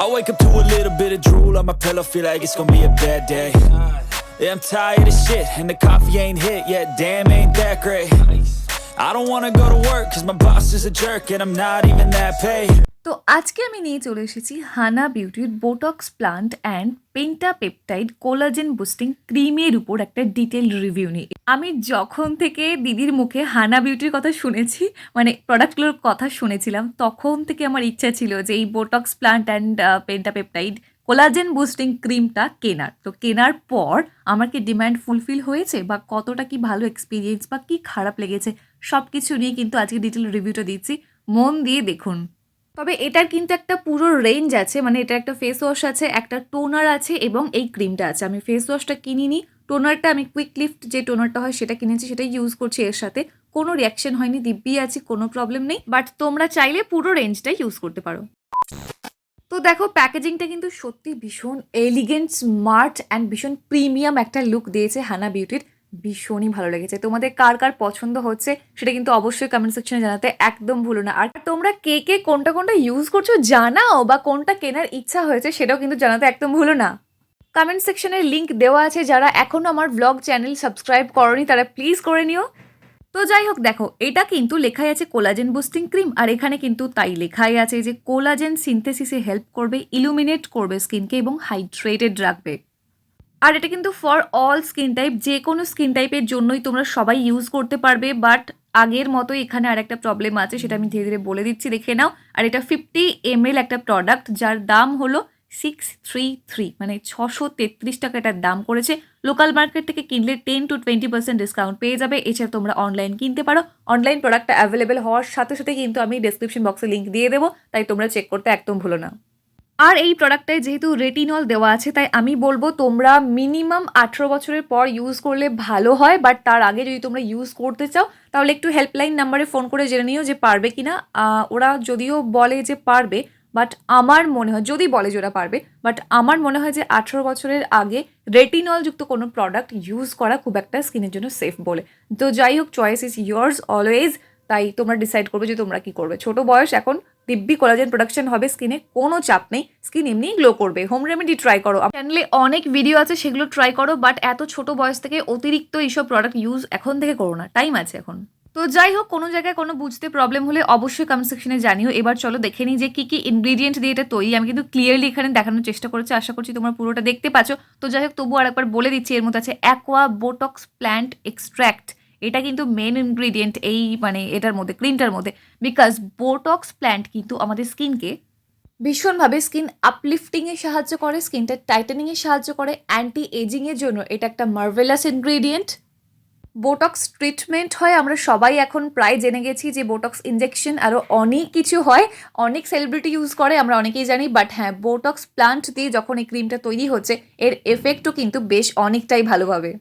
I wake up to a little bit of drool on my pillow, feel like it's gonna be a bad day. Yeah, I'm tired of shit, and the coffee ain't hit yet, damn ain't that great. I don't wanna go to work, cause my boss is a jerk, and I'm not even that paid. তো আজকে আমি নিয়ে চলে এসেছি Hana বিউটির Botox plant and pentapeptide collagen boosting ক্রিমের উপর একটা ডিটেল রিভিউ নিয়ে। আমি যখন থেকে দিদির মুখে হানা বিউটির কথা শুনেছি, মানে প্রোডাক্টগুলোর কথা শুনেছিলাম, তখন থেকে আমার ইচ্ছা ছিল যে এই Botox plant and pentapeptide collagen boosting ক্রিমটা কেনার। তো কেনার পর আমার কি ডিমান্ড ফুলফিল হয়েছে, বা কতটা কি ভালো এক্সপিরিয়েন্স, বা কি খারাপ লেগেছে, সব কিছু নিয়ে কিন্তু আজকে ডিটেল রিভিউটা দিচ্ছি, মন দিয়ে দেখুন। তবে এটার কিন্তু একটা পুরো রেঞ্জ আছে, মানে এটা একটা ফেস ওয়াশ আছে, একটা টোনার আছে এবং এই ক্রিমটা আছে। আমি ফেস ওয়াশটা কিনিনি, টোনারটা আমি কুইক লিফট যে টোনারটা হয় সেটা কিনেছি, সেটাই ইউজ করছি। এর সাথে কোনো রিয়াকশন হয়নি, দিব্যি আছে, কোনো প্রবলেম নেই। বাট তোমরা চাইলে পুরো রেঞ্জটাই ইউজ করতে পারো। তো দেখো প্যাকেজিংটা কিন্তু সত্যি ভীষণ এলিগেন্ট, স্মার্ট অ্যান্ড ভীষণ প্রিমিয়াম একটা লুক দিয়েছে হানা বিউটির। ভীষণই ভালো লেগেছে। তোমাদের কার কার পছন্দ হচ্ছে সেটা কিন্তু অবশ্যই কমেন্ট সেকশনে জানাতে একদম ভুলো না। আর তোমরা কে কে কোনটা কোনটা ইউজ করছো জানাও, বা কোনটা কেনার ইচ্ছা হয়েছে সেটাও কিন্তু জানাতে একদম ভুলো না। কমেন্ট সেকশনের লিঙ্ক দেওয়া আছে, যারা এখনও আমার ব্লগ চ্যানেল সাবস্ক্রাইব করোনি তারা প্লিজ করে নিও। তো যাই হোক, দেখো এটা কিন্তু লেখাই আছে কোলাজেন বুস্টিং ক্রিম, আর এখানে কিন্তু তাই লেখাই আছে যে কোলাজেন সিনথেসিসে হেল্প করবে, ইলুমিনেট করবে স্কিনকে এবং হাইড্রেটেড রাখবে। আর এটা কিন্তু ফর অল স্কিন টাইপ, যে কোনো স্কিন টাইপের জন্যই তোমরা সবাই ইউজ করতে পারবে। বাট আগের মতোই এখানে আর একটা প্রবলেম আছে, সেটা আমি ধীরে ধীরে বলে দিচ্ছি, দেখে নাও। আর এটা 50 ml একটা প্রোডাক্ট, যার দাম হলো 633, মানে 633 টাকা এটার দাম করেছে। লোকাল মার্কেট থেকে কিনলে 10 to 20% ডিসকাউন্ট পেয়ে যাবে। এছাড়া তোমরা অনলাইন কিনতে পারো। অনলাইন প্রোডাক্টটা অ্যাভেলেবেল হওয়ার সাথে সাথে কিন্তু আমি ডেসক্রিপশন বক্সে লিঙ্ক দিয়ে দেবো, তাই তোমরা চেক করতে একদম ভুলো না। আর এই প্রোডাক্টটায় যেহেতু রেটিনল দেওয়া আছে, তাই আমি বলবো তোমরা মিনিমাম 18 বছরের পর ইউজ করলে ভালো হয়। বাট তার আগে যদি তোমরা ইউজ করতে চাও তাহলে একটু হেল্পলাইন নাম্বারে ফোন করে জেনে নিও যে পারবে কিনা। ওরা যদিও বলে যে পারবে, বাট আমার মনে হয়, যদি বলে যে ওরা পারবে, বাট আমার মনে হয় যে 18 বছরের আগে রেটিনলযুক্ত কোনো প্রোডাক্ট ইউজ করা খুব একটা স্কিনের জন্য সেফ বলে। তো যাই হোক, চয়েস ইজ ইয়ার্স অলওয়েজ, তাই তোমরা ডিসাইড করবে যে তোমরা কি করবে। ছোট বয়স, এখন দিব্যি কোলাজেন প্রোডাকশন হবে স্কিনে, কোনো চাপ নেই, স্কিন এমনি গ্লো করবে। হোম রেমেডি ট্রাই করো, চ্যানেলে অনেক ভিডিও আছে সেগুলো ট্রাই করো, বাট এত ছোট বয়স থেকে অতিরিক্ত এইসব প্রোডাক্ট ইউজ এখন থেকে করো না, টাইম আছে এখন। তো যাই হোক, কোনো জায়গায় কোনো বুঝতে প্রবলেম হলে অবশ্যই কমেন্ট সেকশনে জানিও। এবার চলো দেখে নিই যে কী কী ইনগ্রিডিয়েন্ট দিয়ে এটা তৈরি। আমি কিন্তু ক্লিয়ারলি এখানে দেখানোর চেষ্টা করেছি, আশা করছি তোমরা পুরোটা দেখতে পাচ্ছ। তো যাই হোক, তবুও আরেকবার বলে দিচ্ছি, এর মধ্যে আছে অ্যাকোয়া বোটক্স প্ল্যান্ট এক্সট্র্যাক্ট। এটা কিন্তু মেন ইনগ্রিডিয়েন্ট এই, মানে এটার মধ্যে, ক্রিমটার মধ্যে। বিকজ বোটক্স প্ল্যান্ট কিন্তু আমাদের স্কিনকে ভীষণভাবে স্কিন আপলিফটিংয়ে সাহায্য করে, স্কিনটা টাইটেনিংয়ে সাহায্য করে, অ্যান্টি এজিংয়ের জন্য এটা একটা মার্ভেলাস ইনগ্রিডিয়েন্ট। বোটক্স ট্রিটমেন্ট হয়, আমরা সবাই এখন প্রায় জেনে গেছি যে বোটক্স ইনজেকশন আরও অনেক কিছু হয়, অনেক সেলিব্রিটি ইউজ করে, আমরা অনেকেই জানি। বাট হ্যাঁ, বোটক্স প্লান্ট দিয়ে যখন এই ক্রিমটা তৈরি হচ্ছে, এর এফেক্টও কিন্তু বেশ অনেকটাই ভালোভাবে।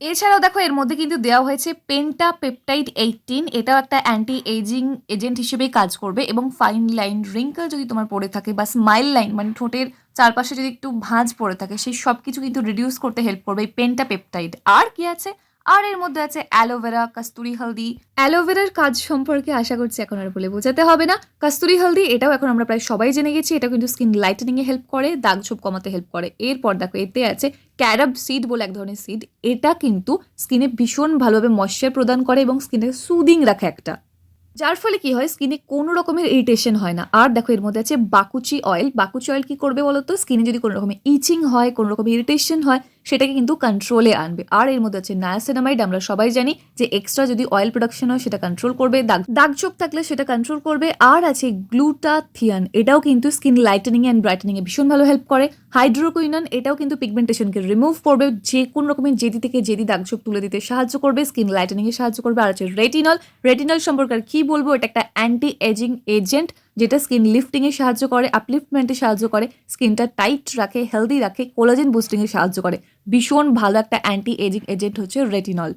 এছাড়াও দেখো এর মধ্যে কিন্তু দেওয়া হয়েছে পেন্টাপেপটাইড 18, এটাও একটা অ্যান্টি এজিং এজেন্ট হিসেবেই কাজ করবে, এবং ফাইন লাইন, রিঙ্কল যদি তোমার পড়ে থাকে, বা স্মাইল লাইন মানে ঠোঁটের চারপাশে যদি একটু ভাঁজ পড়ে থাকে, সেই সব কিছু কিন্তু রিডিউস করতে হেল্প করবে এই পেন্টাপেপটাইড। আর কি আছে, আর এর মধ্যে আছে অ্যালোভেরা, কস্তুরি হলদি। অ্যালোভেরার কাজ সম্পর্কে আশা করছি এখন আর বলে বোঝাতে হবে না। কস্তুরি হলদি, এটাও এখন আমরা প্রায় সবাই জেনে গেছি, এটা কিন্তু স্কিন লাইটেনিংয়ে হেল্প করে, দাগ ছোপ কমাতে হেল্প করে। এরপর দেখো এতে আছে ক্যারব সিড বলে এক ধরনের সিড, এটা কিন্তু স্কিনে ভীষণ ভালোভাবে ময়েশ্চার প্রদান করে এবং স্কিনটাকে সুদিং রাখে একটা, যার ফলে কি হয়, স্কিনে কোনো রকমের ইরিটেশন হয় না। আর দেখো এর মধ্যে আছে বাকুচি অয়েল। বাকুচি অয়েল কি করবে বলো তো, স্কিনে যদি কোনো রকমের ইচিং হয়, কোনো রকমের ইরিটেশন হয়, সেটাকে কিন্তু কন্ট্রোলে আনবে। আর এর মধ্যে আছে নায়াসিনামাইড, আমরা সবাই জানি যে এক্সট্রা যদি অয়েল প্রোডাকশন হয় সেটা কন্ট্রোল করবে, দাগ ছোপ থাকলে সেটা কন্ট্রোল করবে। আর আছে গ্লুটাথিয়ন, এটাও কিন্তু স্কিন লাইটেনিং অ্যান্ড ব্রাইটেনিংয়ে ভীষণ ভালো হেল্প করে। হাইড্রোকুইনন, এটাও কিন্তু পিগমেন্টেশনকে রিমুভ করবে, যে কোনো রকমের জেদি থেকে জেদি দাগ ছোপ তুলে দিতে সাহায্য করবে, স্কিন লাইটেনিংয়ে সাহায্য করবে। আর আছে রেটিনল। রেটিনল সম্পর্কে আর কি বলবো, এটা একটা অ্যান্টি এজিং এজেন্ট, যেটা স্কিন লিফটিংয়ে সাহায্য করে, আপলিফটমেন্টে সাহায্য করে, স্কিনটা টাইট রাখে, হেলদি রাখে, কোলাজেন বুস্টিংয়ে সাহায্য করে। ভীষণ ভালো একটা অ্যান্টি এজিং এজেন্ট হচ্ছে রেটিনল।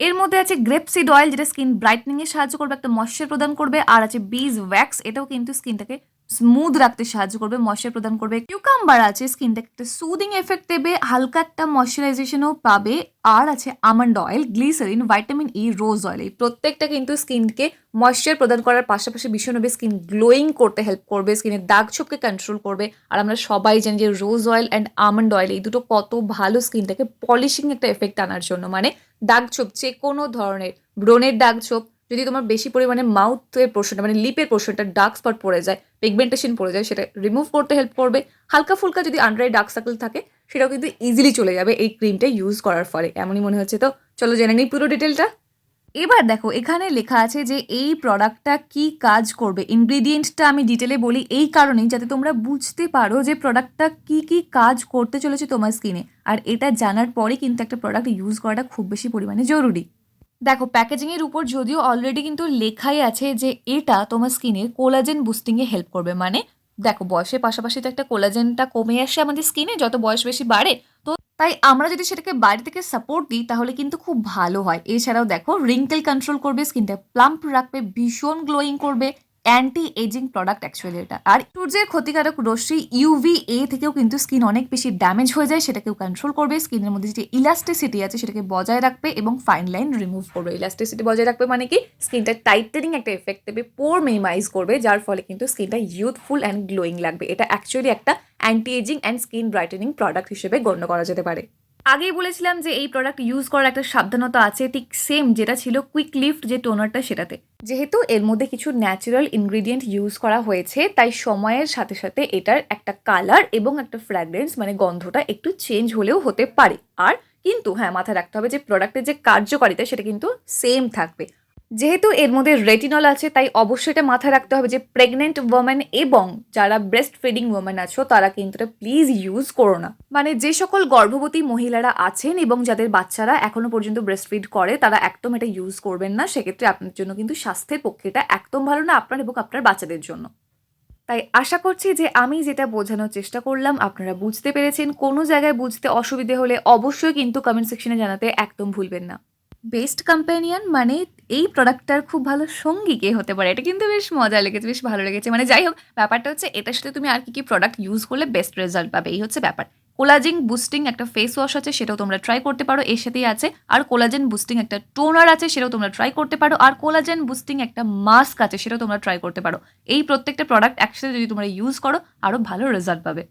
এর মধ্যে আছে গ্রেপ সিড অয়েল, যেটা স্কিন ব্রাইটনিংয়ে সাহায্য করবে, একটা ময়েশ্চার প্রদান করবে। আর আছে বিজ ওয়্যাক্স, এটাও কিন্তু স্কিনটাকে স্মুথ রাখতে সাহায্য করবে, ময়েশ্চার প্রদান করবে। কিউকাম্বার আছে, স্কিনটাকে একটা সুদিং এফেক্ট দেবে, হালকা একটা ময়েশ্চারাইজেশনও পাবে। আর আছে almond oil, glycerin, vitamin E, rose oil. এই প্রত্যেকটা কিন্তু স্কিনকে ময়েশ্চার প্রদান করার পাশাপাশি ভীষণভাবে স্কিন গ্লোয়িং করতে হেল্প করবে, স্কিনের দাগ ছোপকে কন্ট্রোল করবে। আর আমরা সবাই জানি যে রোজ অয়েল অ্যান্ড আমন্ড অয়েল এই দুটো কত ভালো স্কিনটাকে পলিশিং একটা এফেক্ট আনার জন্য। মানে দাগ ছোপ যে কোনো ধরনের, ব্রণের দাগ ছোপ, যদি তোমার বেশি পরিমাণে মাউথের পোর্শনটা মানে লিপের পোর্শনটা ডার্ক স্পট পড়ে যায়, পিগমেন্টেশন পড়ে যায়, সেটা রিমুভ করতে হেল্প করবে। হালকা ফুলকা যদি আন্ডার আই ডার্ক সার্কেল থাকে সেটাও কিন্তু ইজিলি চলে যাবে এই ক্রিমটা ইউজ করার ফলে, এমনই মনে হচ্ছে। তো চলো জেনে নিই পুরো ডিটেলটা। এবার দেখো এখানে লেখা আছে যে এই প্রোডাক্টটা কি কাজ করবে। ইনগ্রিডিয়েন্টটা আমি ডিটেলে বলি এই কারণেই যাতে তোমরা বুঝতে পারো যে প্রোডাক্টটা কি কি কাজ করতে চলেছে তোমার স্কিনে। আর এটা জানার পরে কিন্তু একটা প্রোডাক্ট ইউজ করাটা খুব বেশি পরিমাণে জরুরি। দেখো প্যাকেজিংয়ের উপর যদিও অলরেডি কিন্তু লেখাই আছে যে এটা তোমার স্কিনের কোলাজেন বুস্টিংয়ে হেল্প করবে। মানে দেখো বয়সের পাশাপাশি তো একটা কোলাজেনটা কমে আসে আমাদের স্কিনে যত বয়স বেশি বাড়ে, তো তাই আমরা যদি সেটাকে বাইরে থেকে সাপোর্ট দিই তাহলে কিন্তু খুব ভালো হয়। এছাড়াও দেখো রিঙ্কেল কন্ট্রোল করবে, স্কিনটা প্লাম্প রাখবে, ভীষণ গ্লোয়িং করবে, অ্যান্টি এজিং প্রোডাক্ট অ্যাকচুয়ালি এটা। আর সূর্যের ক্ষতিকারক রশ্মি ইউভিএ থেকেও কিন্তু স্কিন অনেক বেশি ড্যামেজ হয়ে যায়, সেটাকেও কন্ট্রোল করবে। স্কিনের মধ্যে যে ইলাস্টিসিটি আছে সেটাকে বজায় রাখবে এবং ফাইন লাইন রিমুভ করবে। ইলাস্টিসিটি বজায় রাখবে মানে কি, স্কিনটা টাইটেনিং একটা এফেক্ট দেবে, পোর মিনিমাইজ করবে, যার ফলে কিন্তু স্কিনটা ইউথফুল অ্যান্ড গ্লোয়িং লাগবে। এটা অ্যাকচুয়ালি একটা anti aging and skin brightening product হিসেবে গণ্য করা যেতে পারে। আগেই বলেছিলাম যে এই প্রোডাক্ট ইউজ করার একটা সাবধানতা আছে, ঠিক সেম যেটা ছিল কুইক লিফট যে টোনারটা সেটাতে। যেহেতু এর মধ্যে কিছু ন্যাচারাল ইনগ্রিডিয়েন্ট ইউজ করা হয়েছে তাই সময়ের সাথে সাথে এটার একটা কালার এবং একটা ফ্র্যাগ্রেন্স মানে গন্ধটা একটু চেঞ্জ হলেও হতে পারে। আর কিন্তু হ্যাঁ মাথায় রাখতে হবে যে প্রোডাক্টের যে কার্যকারিতা সেটা কিন্তু সেম থাকবে। যেহেতু এর মধ্যে রেটিনল আছে তাই অবশ্যই এটা মাথায় রাখতে হবে যে প্রেগনেন্ট ওমেন এবং যারা ব্রেস্ট ফিডিং ওমেন আছো তারা কিন্তু এটা প্লিজ ইউজ করো না। মানে যে সকল গর্ভবতী মহিলারা আছেন এবং যাদের বাচ্চারা এখনো পর্যন্ত ব্রেস্ট ফিড করে তারা একদম এটা ইউজ করবেন না, সেক্ষেত্রে আপনার জন্য কিন্তু স্বাস্থ্যের পক্ষে এটা একদম ভালো না, আপনার এবং আপনার বাচ্চাদের জন্য। তাই আশা করছি যে আমি যেটা বোঝানোর চেষ্টা করলাম আপনারা বুঝতে পেরেছেন। কোনো জায়গায় বুঝতে অসুবিধে হলে অবশ্যই কিন্তু কমেন্ট সেকশনে জানাতে একদম ভুলবেন না। বেস্ট কম্প্যানিয়ন মানে এই প্রোডাক্টটার খুব ভালো সঙ্গী কে হতে পারে, এটা কিন্তু বেশ মজা লেগেছে, বেশ ভালো লেগেছে। মানে যাই হোক ব্যাপারটা হচ্ছে এটার সাথে তুমি আর কি প্রোডাক্ট ইউজ করলে বেস্ট রেজাল্ট পাবে, এই হচ্ছে ব্যাপার। কোলাজেন বুস্টিং একটা ফেস ওয়াশ আছে সেটাও তোমরা ট্রাই করতে পারো, এর সাথেই আছে। আর কোলাজেন বুস্টিং একটা টোনার আছে সেটাও তোমরা ট্রাই করতে পারো। আর কোলাজেন বুস্টিং একটা মাস্ক আছে সেটাও তোমরা ট্রাই করতে পারো। এই প্রত্যেকটা প্রোডাক্ট একসাথে যদি তোমরা ইউজ করো আরও ভালো রেজাল্ট পাবে।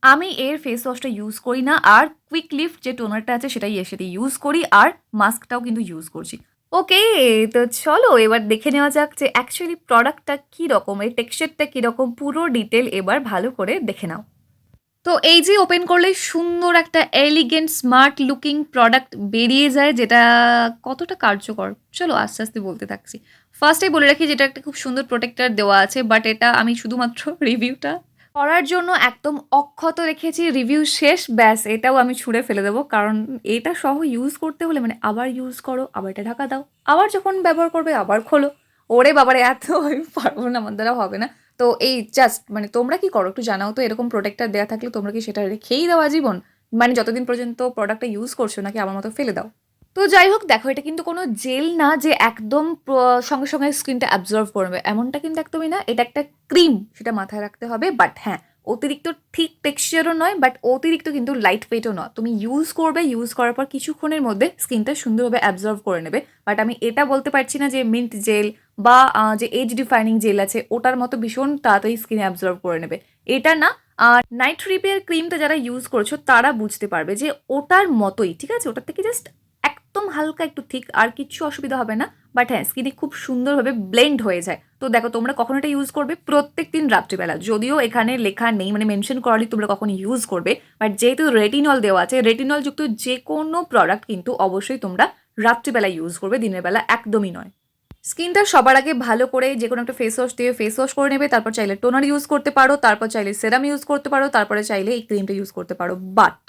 আমি এর ফেস ওয়াশটা ইউজ করি না, আর কুইক লিফট যে টোনারটা আছে সেটাই এর সাথে ইউজ করি, আর মাস্কটাও কিন্তু ইউজ করছি। ওকে, তো চলো এবার দেখে নেওয়া যাক যে অ্যাকচুয়ালি প্রোডাক্টটা কীরকম, এর টেক্সচারটা কীরকম, পুরো ডিটেল এবার ভালো করে দেখে নাও। তো এই যে ওপেন করলে সুন্দর একটা এলিগেন্ট স্মার্ট লুকিং প্রোডাক্ট বেরিয়ে যায়, যেটা কতটা কার্যকর চলো আস্তে আস্তে বলতে থাকছি। ফার্স্টেই বলে রাখি যেটা একটা খুব সুন্দর প্রোটেক্টর দেওয়া আছে, বাট এটা আমি শুধুমাত্র রিভিউটা করার জন্য একদম অক্ষত রেখেছি। রিভিউ শেষ ব্যাস এটাও আমি ছুঁড়ে ফেলে দেবো, কারণ এটা সহ ইউজ করতে হলে মানে আবার ইউজ করো, আবার এটা ঢাকা দাও, আবার যখন ব্যবহার করবে আবার খোলো। ওরে বাবারে এত আমি পারবো না, আমার দ্বারা হবে না। তো এই জাস্ট মানে তোমরা কি করো একটু জানাও তো, এরকম প্রোটেক্টর দেওয়া থাকলে তোমরা কি সেটা রেখেই দাও আজীবন, মানে যতদিন পর্যন্ত প্রোডাক্টটা ইউজ করছো, নাকি আমার মতো ফেলে দাও? তো যাই হোক দেখো এটা কিন্তু কোনো জেল না যে একদম সঙ্গে সঙ্গে স্কিনটা অ্যাবজর্ভ করবে, এমনটা কিন্তু একদমই না। এটা একটা ক্রিম, সেটা মাথায় রাখতে হবে। বাট হ্যাঁ অতিরিক্ত ঠিক টেক্সচারও নয়, বাট অতিরিক্ত কিন্তু লাইট ওয়েটও নয়। তুমি ইউজ করবে, ইউজ করার পর কিছুক্ষণের মধ্যে স্কিনটা সুন্দরভাবে অ্যাবজর্ভ করে নেবে। বাট আমি এটা বলতে পারছি না যে মিন্ট জেল বা যে এজ ডিফাইনিং জেল আছে ওটার মতো ভীষণ তাড়াতাড়ি স্কিনে অ্যাবজর্ভ করে নেবে, এটা না। আর নাইট রিপেয়ার ক্রিমটা যারা ইউজ করছো তারা বুঝতে পারবে যে ওটার মতোই, ঠিক আছে, ওটার থেকে জাস্ট একদম হালকা একটু থিক, আর কিচ্ছু অসুবিধা হবে না। বাট হ্যাঁ স্কিনে খুব সুন্দরভাবে ব্লেন্ড হয়ে যায়। তো দেখো তোমরা কখন এটা ইউজ করবে, প্রত্যেক দিন রাত্রিবেলা, যদিও এখানে লেখা নেই মানে মেনশন করালি তোমরা কখন ইউজ করবে, বাট যেহেতু রেটিনল দেওয়া আছে, রেটিনল যুক্ত যে কোনো প্রোডাক্ট কিন্তু অবশ্যই তোমরা রাত্রিবেলা ইউজ করবে, দিনের বেলা একদমই নয়। স্কিনটা সবার আগে ভালো করে যে কোনো একটা ফেস ওয়াশ দিয়ে ফেস ওয়াশ করে নেবে, তারপর চাইলে টোনার ইউজ করতে পারো, তারপর চাইলে সেরাম ইউজ করতে পারো, তারপরে চাইলে এই ক্রিমটা ইউজ করতে পারো। বাট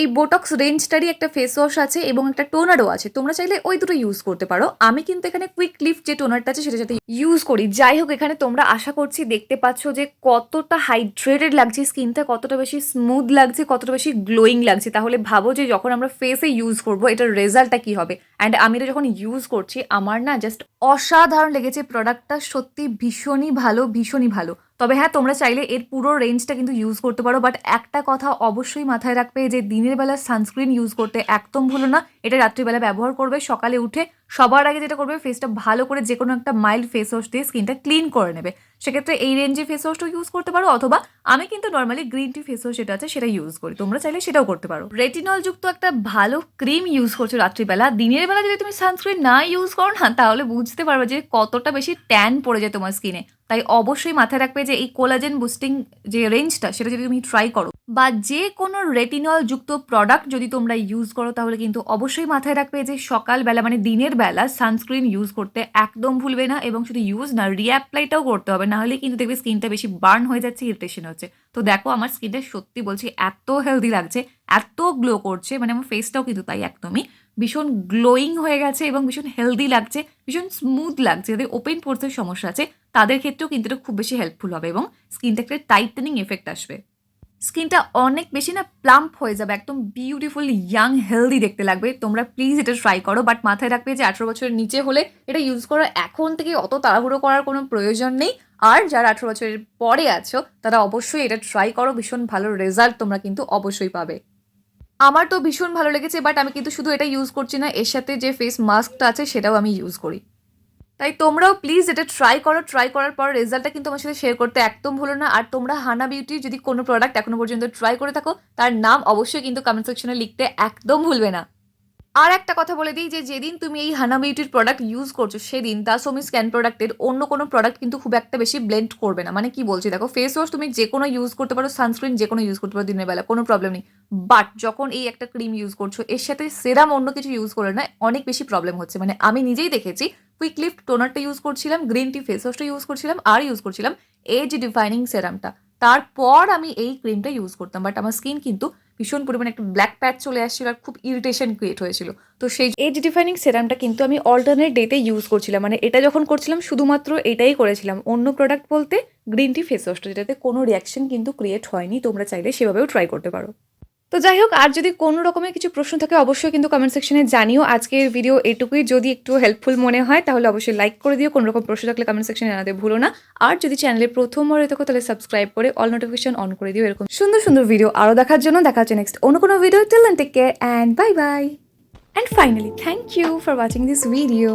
এই বোটক্স রেঞ্জটারই একটা ফেস ওয়াশ আছে এবং একটা টোনারও আছে, তোমরা চাইলে ওই দুটো ইউজ করতে পারো। আমি কিন্তু এখানে কুইক লিফট যে টোনারটা আছে সেটা সাথে ইউজ করি। যাই হোক এখানে তোমরা আশা করছি দেখতে পাচ্ছ যে কতটা হাইড্রেটেড লাগছে স্কিনটা, কতটা বেশি স্মুথ লাগছে, কতটা বেশি গ্লোয়িং লাগছে। তাহলে ভাবো যে যখন আমরা ফেসে ইউজ করবো এটার রেজাল্টটা কি হবে। অ্যান্ড আমি এটা যখন ইউজ করছি আমার না জাস্ট অসাধারণ লেগেছে প্রোডাক্টটা, সত্যি ভীষণই ভালো, ভীষণই ভালো। তবে হ্যাঁ, তোমরা চাইলে এর পুরো রেঞ্জটা কিন্তু ইউজ করতে পারো, বাট একটা কথা অবশ্যই মাথায় রাখবে যে দিনের বেলা সানস্ক্রিন ইউজ করতে একদম ভুলো না। এটা রাত্রিবেলা ব্যবহার করবে, সকালে উঠে সবার আগে যেটা করবে ফেসটা ভালো করে যে কোনো একটা মাইল্ড ফেস ওয়াশ দিয়ে স্কিনটা ক্লিন করে নেবে। সেক্ষেত্রে এই রেঞ্জে ফেস ওয়াশটাও ইউজ করতে পারো, অথবা আমি কিন্তু normally green tea face wash যেটা আছে সেটা ইউজ করি, তোমরা চাইলে সেটাও করতে পারো। রেটিনল যুক্ত একটা ভালো ক্রিম ইউজ করছো রাত্রিবেলা, দিনের বেলা যদি তুমি সানস্ক্রিন না ইউজ করো না, তাহলে বুঝতে পারবে যে কতটা বেশি ট্যান পড়ে যায় তোমার স্কিনে। তাই অবশ্যই মাথায় রাখবে যে এই কোলাজেন বুস্টিং যে রেঞ্জটা সেটা যদি তুমি ট্রাই করো, বা যে কোনো রেটিনল যুক্ত প্রোডাক্ট যদি তোমরা ইউজ করো, তাহলে কিন্তু অবশ্যই মাথায় রাখবে যে সকালবেলা মানে দিনের বেলা সানস্ক্রিন ইউজ করতে একদম ভুলবে না, এবং শুধু ইউজ না রিঅ্যাপ্লাইটাও করতে হবে, নাহলে কিন্তু দেখবে স্কিনটা বেশি বার্ন হয়ে যাচ্ছে, ইরিটেশন হচ্ছে। তো দেখো আমার স্কিনটা সত্যি বলছি এত হেলদি লাগছে, এত গ্লো করছে, মানে আমার ফেসটাও কিন্তু তাই একদমই ভীষণ গ্লোয়িং হয়ে গেছে এবং ভীষণ হেলদি লাগছে, ভীষণ স্মুথ লাগছে। যাদের ওপেন পোর্সের সমস্যা আছে তাদের ক্ষেত্রেও কিন্তু এটা খুব বেশি হেল্পফুল হবে এবং স্কিনটা একটা টাইটেনিং এফেক্ট আসবে। স্কিনটা অনেক বেশি না প্লাম্প হয়ে যাবে, একদম বিউটিফুল ইয়াং হেলদি দেখতে লাগবে। তোমরা প্লিজ এটা ট্রাই করো, বাট মাথায় রাখবে যে 18 বছরের নিচে হলে এটা ইউজ করো এখন থেকে অত তাড়াহুড়ো করার কোনো প্রয়োজন নেই। আর যারা 18 বছরের পরে আছো তারা অবশ্যই এটা ট্রাই করো, ভীষণ ভালো রেজাল্ট তোমরা কিন্তু অবশ্যই পাবে। আমার তো ভীষণ ভালো লেগেছে, বাট আমি কিন্তু শুধু এটা ইউজ করছি না, এর সাথে যে ফেস মাস্কটা আছে সেটাও আমি ইউজ করি। তাই তোমরাও প্লিজ এটা ট্রাই করো, ট্রাই করার পর রেজাল্টটা কিন্তু আমার সাথে শেয়ার করতে একদম ভুলো না। আর তোমরা হানা বিউটির যদি কোনো প্রোডাক্ট এখনো পর্যন্ত ট্রাই করে থাকো তার নাম অবশ্যই কিন্তু কমেন্ট সেকশনে লিখতে একদম ভুলবে না। আর একটা কথা বলে দিই যে যেদিন তুমি এই হানা বিউটির প্রোডাক্ট ইউজ করছো সেদিন সোমি স্ক্যান প্রোডাক্টের অন্য কোনো প্রোডাক্ট কিন্তু খুব একটা বেশি ব্লেন্ড করবে না। মানে কি বলছি দেখো, ফেস ওয়াশ তুমি যে কোনো ইউজ করতে পারো, সানস্ক্রিন যে কোনো ইউজ করতে পারো দিনের বেলা, কোনো প্রবলেম নেই। বাট যখন এই একটা ক্রিম ইউজ করছো এর সাথে সেরাম অন্য কিছু ইউজ করলে না অনেক বেশি প্রবলেম হচ্ছে। মানে আমি নিজেই দেখেছি, কুইক লিফট টোনারটা ইউজ করছিলাম, গ্রিন টি ফেস ওয়াশটা ইউজ করছিলাম, আর ইউজ করছিলাম এজ ডিফাইনিং সেরামটা, তারপর আমি এই ক্রিমটা ইউজ করতাম, বাট আমার স্কিন কিন্তু ভীষণ পরিমাণে একটা ব্ল্যাক প্যাচ চলে আসছিল আর খুব ইরিটেশন ক্রিয়েট হয়েছিল। তো সেই এজ ডিফাইনিং সেরামটা কিন্তু আমি অল্টারনেট ডেতে ইউজ করছিলাম, মানে এটা যখন করছিলাম শুধুমাত্র এটাই করেছিলাম, অন্য প্রোডাক্ট বলতে গ্রিন টি ফেস ওয়াশটা, যেটাতে কোনো রিয়াকশন কিন্তু ক্রিয়েট হয়নি। তোমরা চাইলে সেভাবেও ট্রাই করতে পারো। তো যাই হোক, আর যদি কোনো রকমের কিছু প্রশ্ন থাকে অবশ্যই কিন্তু কমেন্ট সেকশনে জানিও। আজকের ভিডিও এটুকুই, যদি একটু হেল্পফুল মনে হয় তাহলে অবশ্যই লাইক করে দিও, কোনো রকম প্রশ্ন থাকলে কমেন্ট সেকশনে জানাতে ভুলো না। আর যদি চ্যানেলে প্রথমবার হয়ে থাকো তাহলে সাবস্ক্রাইব করে অল নোটিফিকেশন অন করে দিও এরকম সুন্দর সুন্দর ভিডিও আরও দেখার জন্য। দেখা হচ্ছে নেক্সট অন্য কোনো video. Till then take care and bye bye. And finally thank you for watching this video.